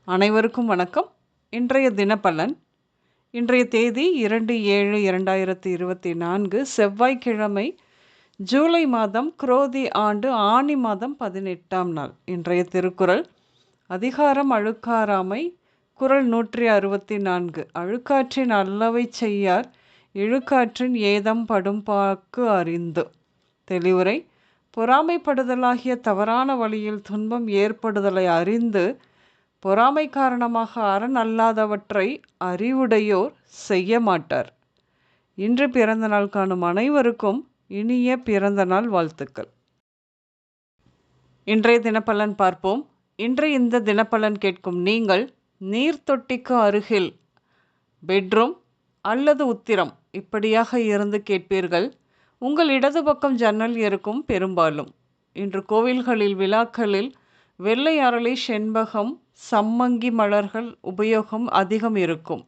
அனைவருக்கும் வணக்கம். இன்றைய தினப்பலன். இன்றைய தேதி 2/7/2024 செவ்வாய்க்கிழமை, ஜூலை மாதம் குரோதி ஆண்டு ஆனி மாதம் 18ஆம் நாள். இன்றைய திருக்குறள் அதிகாரம் அழுக்காராமை, குறள் 164. அழுக்காற்றின் அல்லவை செய்யார் இழுக்காற்றின் ஏதம் படும்பாக்கு அறிந்து. தெளிவுரை: பொறாமைப்படுதலாகிய தவறான வழியில் துன்பம் ஏற்படுதலை அறிந்து பொறாமை காரணமாக அரண் அல்லாதவற்றை அறிவுடையோர் செய்ய மாட்டார். இன்று பிறந்த நாள் காணும் அனைவருக்கும் இனிய பிறந்த நாள் வாழ்த்துக்கள். இன்றைய தினப்பலன் பார்ப்போம். இன்றைய இந்த தினப்பலன் கேட்கும் நீங்கள் நீர்த்தொட்டிக்கு அருகில் பெட்ரூம் அல்லது உத்திரம் இப்படியாக இருந்து கேட்பீர்கள். உங்கள் இடது பக்கம் ஜன்னல் இருக்கும். பெரும்பாலும் இன்று கோவில்களில் விழாக்களில் வெள்ளை அரளி, செண்பகம், சம்மங்கி மலர்கள் உபயோகம் அதிகம் இருக்கும்.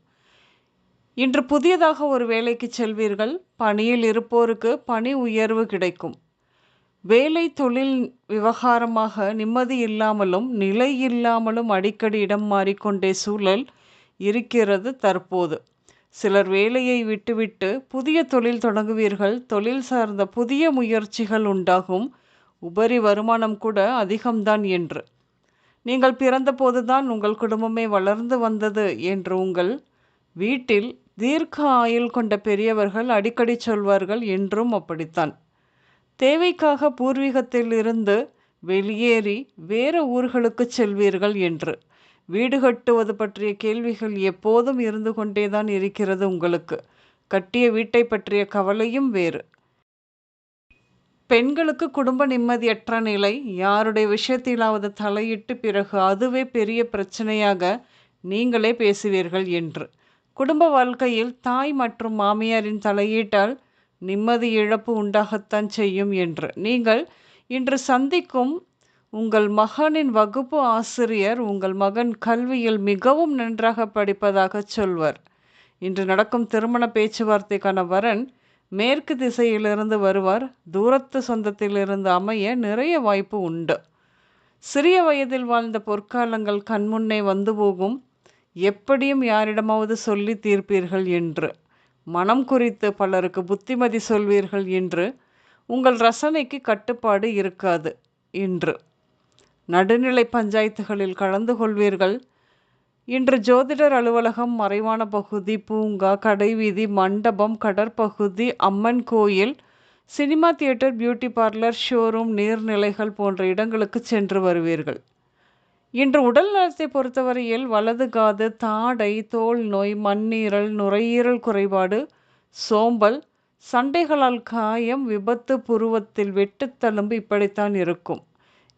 இன்று புதியதாக ஒரு வேலைக்கு செல்வீர்கள். பணியில் இருப்போருக்கு பணி உயர்வு கிடைக்கும். வேலை தொழில் விவகாரமாக நிம்மதி இல்லாமலும் நிலை இல்லாமலும் அடிக்கடி இடம் மாறிக்கொண்டே சூழல் இருக்கிறது தற்போது. சிலர் வேலையை விட்டுவிட்டு புதிய தொழில் தொடங்குவீர்கள். தொழில் சார்ந்த புதிய முயற்சிகள் உண்டாகும். உபரி வருமானம் கூட அதிகம்தான் என்று. நீங்கள் பிறந்த போதுதான் உங்கள் குடும்பமே வளர்ந்து வந்தது என்று உங்கள் வீட்டில் தீர்க்க ஆயுள் கொண்ட பெரியவர்கள் அடிக்கடி சொல்வார்கள். என்றும் அப்படித்தான். தேவைக்காக பூர்வீகத்தில் இருந்து வெளியேறி வேறு ஊர்களுக்கு செல்வீர்கள் என்று. வீடு கட்டுவது பற்றிய கேள்விகள் எப்போதும் இருந்து கொண்டேதான் இருக்கிறது உங்களுக்கு. கட்டிய வீட்டை பற்றிய கவலையும் வேறு. பெண்களுக்கு குடும்ப நிம்மதியற்ற நிலை. யாருடைய விஷயத்திலாவது தலையிட்டு பிறகு அதுவே பெரிய பிரச்சனையாக நீங்களே பேசுவீர்கள் என்று. குடும்ப வாழ்க்கையில் தாய் மற்றும் மாமியாரின் தலையீட்டால் நிம்மதி இழப்பு உண்டாகத்தான் செய்யும் என்று. நீங்கள் இன்று சந்திக்கும் உங்கள் மகனின் வகுப்பு ஆசிரியர் உங்கள் மகன் கல்வியில் மிகவும் நன்றாக படிப்பதாக சொல்வர். இன்று நடக்கும் திருமண பேச்சுவார்த்தைக்கான வரன் மேற்கு திசையிலிருந்து வருவார். தூரத்து சொந்தத்திலிருந்து அமைய நிறைய வாய்ப்பு உண்டு. சிறிய வயதில் வாழ்ந்த பொற்காலங்கள் கண்முன்னே வந்து போகும். எப்படியும் யாரிடமாவது சொல்லி தீர்ப்பீர்கள் என்று. மனம் குறித்து பலருக்கு புத்திமதி சொல்வீர்கள் என்று. உங்கள் ரசனைக்கு கட்டுப்பாடு இருக்காது. இன்று நடுநிலை பஞ்சாயத்துகளில் கலந்து கொள்வீர்கள். இன்று ஜோதிடர் அலுவலகம், மறைவான பகுதி, பூங்கா, கடைவீதி, மண்டபம், கடற்பகுதி, அம்மன் கோயில், cinema theatre, beauty parlour, showroom, நீர்நிலைகள் போன்ற இடங்களுக்கு சென்று வருவீர்கள். இன்று உடல் நலத்தை பொறுத்தவரையில் வலது காது, தாடை, தோல் நோய், மண்ணீரல், நுரையீரல் குறைபாடு, சோம்பல், சண்டைகளால் காயம், விபத்து, புருவத்தில் வெட்டுத்தழும்பு இப்படித்தான் இருக்கும்.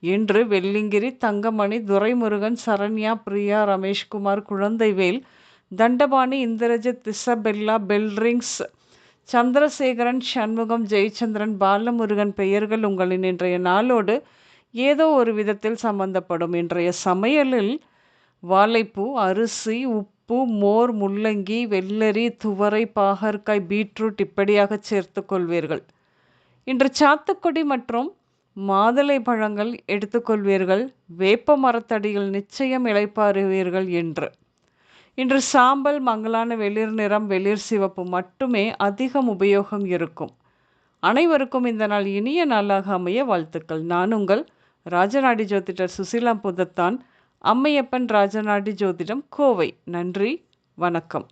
இன்று வெள்ளிங்கிரி, தங்கமணி, துரைமுருகன், சரண்யா, பிரியா, ரமேஷ்குமார், குழந்தைவேல், தண்டபாணி, இந்திரஜித், இசபெல்லா, பெல்ரிங்ஸ், சந்திரசேகரன், சண்முகம், ஜெயச்சந்திரன், பாலமுருகன் பெயர்கள் உங்களின் இன்றைய நாளோடு ஏதோ ஒரு விதத்தில் சம்பந்தப்படும். இன்றைய சமையலில் வாழைப்பூ, அரிசி, உப்பு, மோர், முள்ளங்கி, வெள்ளரி, துவரை, பாகற்காய், பீட்ரூட் இப்படியாக சேர்த்து கொள்வீர்கள். இன்று சாத்துக்குடி மற்றும் மாதுளை பழங்கள் எடுத்துக்கொள்வீர்கள். வேப்ப மரத்தடியில் நிச்சயம் இளைப்பாறுவீர்கள் என்று. இன்று சாம்பல், மங்கலான வெளிர் நிறம், வெளிர் சிவப்பு மட்டுமே அதிகம் உபயோகம் இருக்கும். அனைவருக்கும் இந்த நாள் இனிய நாளாக அமைய வாழ்த்துக்கள். நான் உங்கள் ராஜநாடி ஜோதிடர் சுசீலா புதத்தான். அம்மையப்பன் ராஜநாடி ஜோதிடம், கோவை. நன்றி, வணக்கம்.